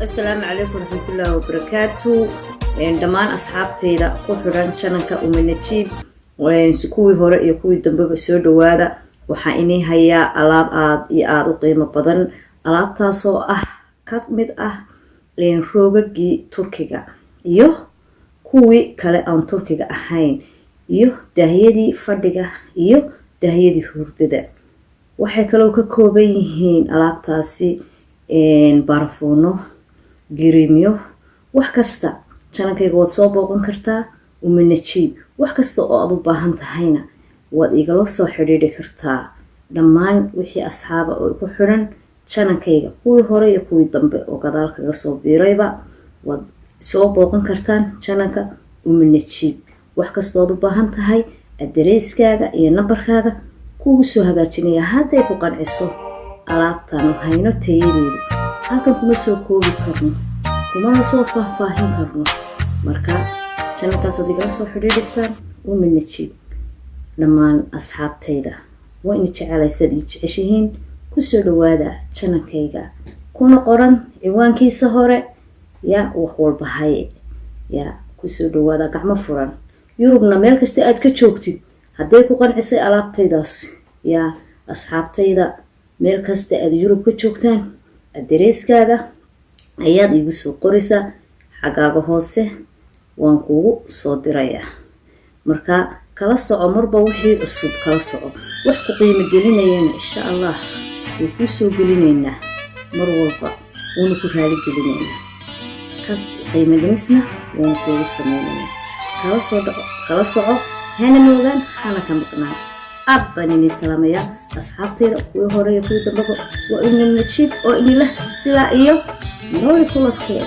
السلام عليكم ورحمة الله وبركاته. دمان أصحابتي لا كحران شنكة ومنتشيب وسكوي هراء يكوي دنبه بسود وهذا وحيني هيا ألعاب آد وقيمة بدن ألعاب تاسو كاتمد لين روجي تركيا كوي كلا أن تركيا أحين دهيدي فردقة دهيدي هردة وحكلو ككوبيهين ألعاب تاسي بارفونو جريميو وحكستا شانكيغا واد soo booqan kartaa uminajiib wax kasta oo aad u baahan tahayna waad igala soo xiriiri kartaa dhammaan wixii asxaaba oo ku xiran channelkayga kuwii hore iyo kuwii dambe oo gadaal kaga soo biirayba waad soo booqan kartaan channelka uminajiib wax kasta oo aad u baahan tahay address-kaaga iyo number-kaaga kugu soo hagaajinaya haday ku qanciso alaabtan hayno tayadeedu halkan kuma soo koobi karno kuma soo faahfaahin karno marka channelkaas adiga soo xiriiraysan uminajiib dhammaan asxaabtayda waa in jecelaysad jeceshihiin ku soo dhawaada channelkayga kuna qoran ciwaankiisa hore wax walba hay ku soo dhawaada gacmo furan Yurubna meel kasta aad ka joogtid haday ku qancisay alaabtaydaas asxaabtayda meel kasta aad Yurub ka joogtaan address-kaaga ayaad igu soo qoraysaa xagaaga hoose waan kugu soo dirayaa marka kala soco marba wixii cusub kala soco wax ku qiimo gelinayna insha Allah ku soo gelinaynaa mar walba wuu ku raali gelinaynaa ka qiimo dhimisna waan kugu sameeynaa kala soco hana moogan hana ka maqnaa أبني سلامية أصحابتي وهوري كل دمبو وإن النشيب وإن له سلا نوري كل خير